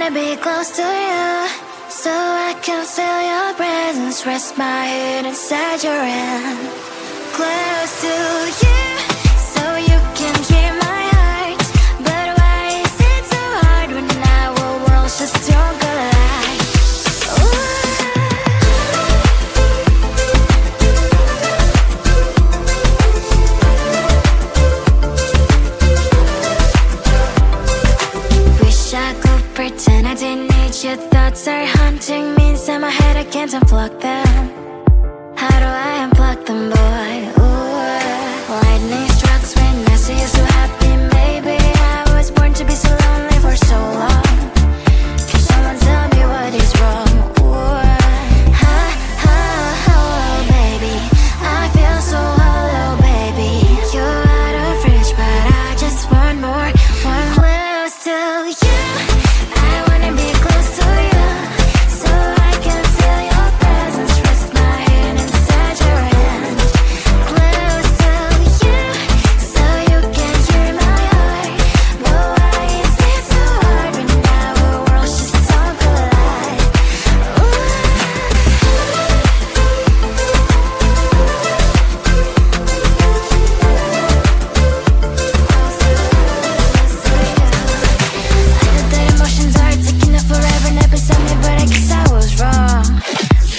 wanna be close to you, so I can feel your presence. Rest my head inside your hand. Close to you, so you can hear my heart. But why is it so hard when our worlds just don't collide? Wish I could pretend I didn't need your thoughts are haunting me inside my head. I can't unplug them. How do I unplug them, boy? Ooh, lightning strikes when I see you so happy. Maybe I was born to be so lonely for so long. Can someone tell me what is wrong? Ooh, baby, I feel so hollow, baby. You're out of reach, but I just want more. One close to you. I wanna be close to you, so I can feel your presence. Rest my hand inside your hand. Close to you, so you can hear my heart. But why is it so hard when our worlds just don't collide? I know that emotions are taking up forever, never beside me, but I guess I was wrong.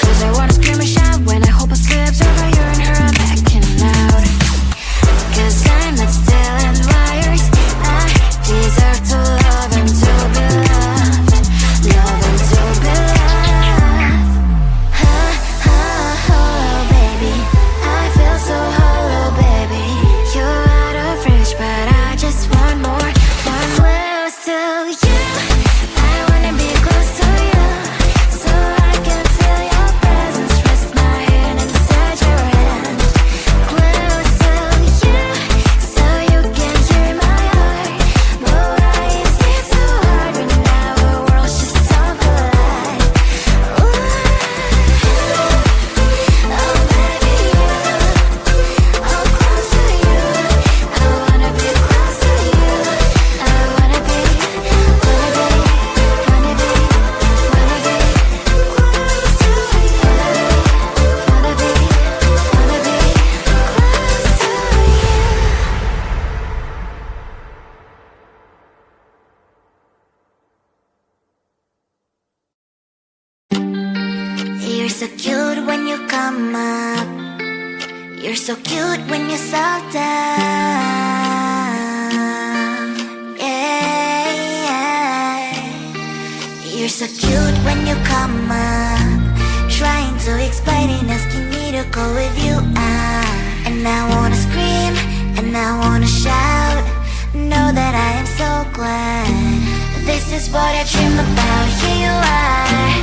Cause I wanna scream and shout when I hope I slip over you and her, I'm backing out. Cause I'm not stealing wires. I deserve to love and to be loved. Love and to be loved. Baby, I feel so hollow, baby. You're out of reach, but I just want more. One close to you. I wanna be close to you, so I can feel your presence. Rest my hand inside your hand. Close to you, so you can hear my heart. But why is it so hard when our worlds just don't collide? Oh baby, oh close to you. I wanna be close to you. I wanna be close to you. Wanna be close to you. You're so cute when you come up. You're so cute when you slow down. Yeah. You're so cute when you come up. Trying to explain it, asking me to go with you. And I wanna scream, and I wanna shout. Know that I am so glad. This is what I dream about. Here you are.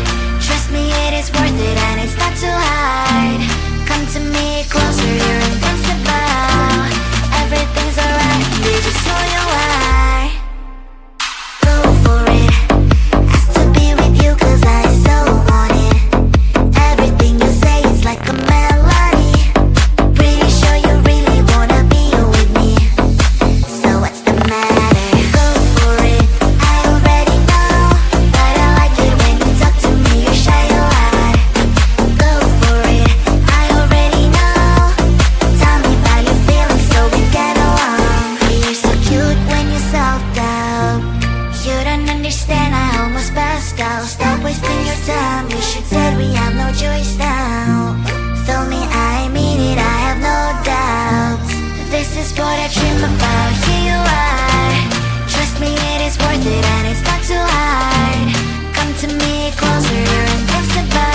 Trust me, it is worth it, and it's not too hard. Come to me closer, you're invincible. Everything's alright, we just know you are. Go for it. Ask to be with you, cause I so want it. Everything you say is like a melody. Pretty sure you really wanna be here with me. So what's the matter? Go for it. I already know, but I like it when you talk to me. You're shy, you're hard. Go for it. I already know. Tell me about your feelings so we get along. You're so cute when you self-doubt. You don't understand, I almost passed out. Stop wasting your time, we should say we have no choice now. Feel me, I mean it, I have no doubts. This is what I dream about, here you are. Trust me, it is worth it, and it's not too hard. Come to me closer, you're invincible.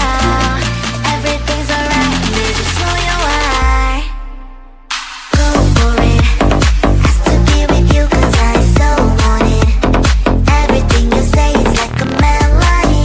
Everything's alright, we just know you are. Go for it. Ask to be with you, cause I so want it. Everything you say is like a melody.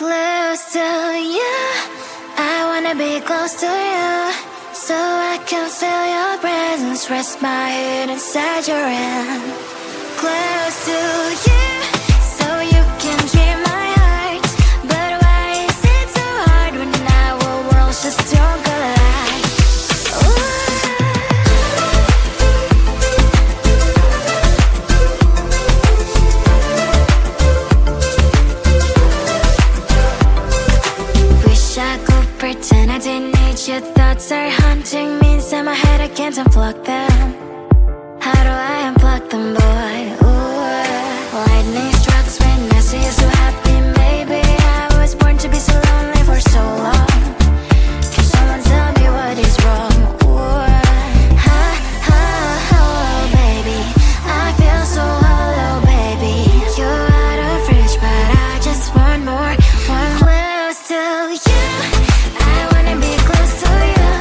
Close to you, I wanna be close to you, so I can feel your presence, rest my head inside your hand. Close to you, so you can hear my heart, but why is it so hard when our worlds just don't collide? Wish I could pretend I didn't need your thoughts are haunting me inside my head, I can't unplug them. How do I unplug them, boy? Ooh, lightning strikes when I see you so happy. Maybe I was born to be so lonely for so long. Can someone tell me what is wrong? Ooh, ha, ha, hello, baby. I feel so hollow, baby. You're out of reach, but I just want more. One close to you, I wanna be close to you,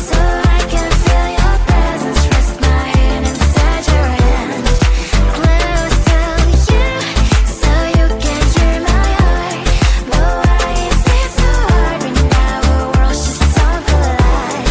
so I can feel your presence, rest my head inside your hand. Close to you, so you can hear my heart, but why is it so hard when our worlds just don't collide?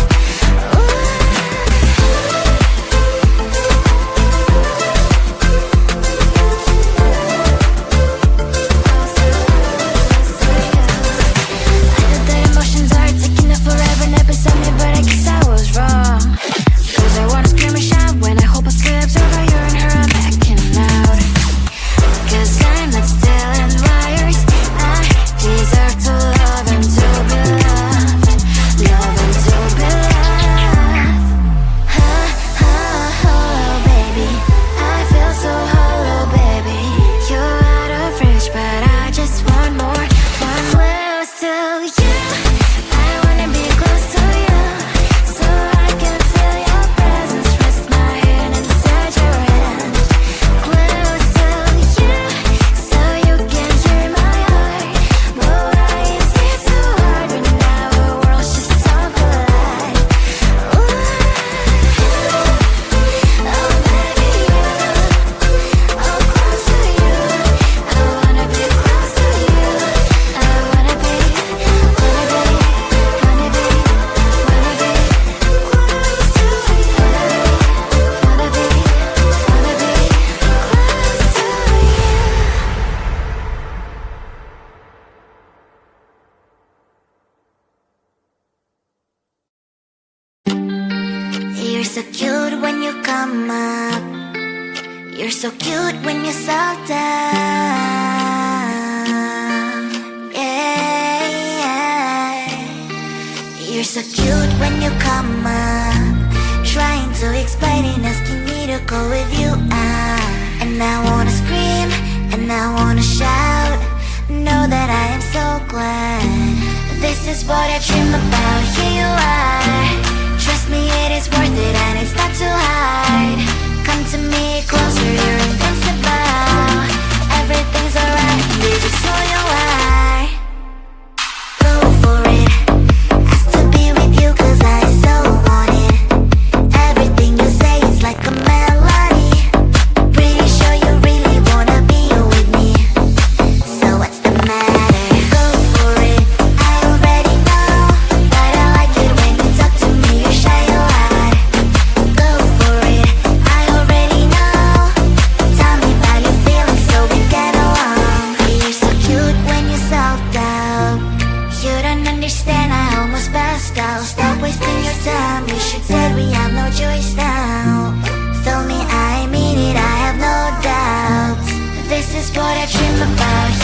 I know that emotions are taking up forever, never saw me, but I guess I was wrong. Cause I wanna scream and shout when I hope I slips over you and her, I'm backing out. Cause I'm not stealing wires, I deserve to love and to be loved, love and to be loved. Ha, ha, hello, baby. I feel so hollow, baby. You're out of reach, but I just want more. One close to you, I wanna be close to you, so I can feel your presence, rest my head inside your hand. Close to you, so you can hear my heart, but why is it so hard when our worlds just don't collide? Ooh, oh baby, oh close to you, I wanna be close to you, I wanna be close to you. You're so cute when you come up. You're so cute when you slow down. Yeah, yeah. You're so cute when you come up, trying to explain and asking me to go with you. And I wanna scream and I wanna shout. Know that I am so glad. This is what I dream about. Here you are. Trust me, it is worth it and it's not too hard. Come to me closer, you're invincible. Everything's alright, baby, so you are. Go for it. Ask to be with you cause I so want it. Everything you say is like a melody. Pretty sure you really wanna be here with me. So what's the matter? Go for it. I already know, but I like it when you talk to me. You're shy, you are. Go for it. I already know. Tell me about your feelings so we get along. You're so cute when you're self out. You don't understand, I almost passed out. Stop wasting your time. We should say we have no choice now. Feel me, I mean it, I have no doubts. This is what I dream about.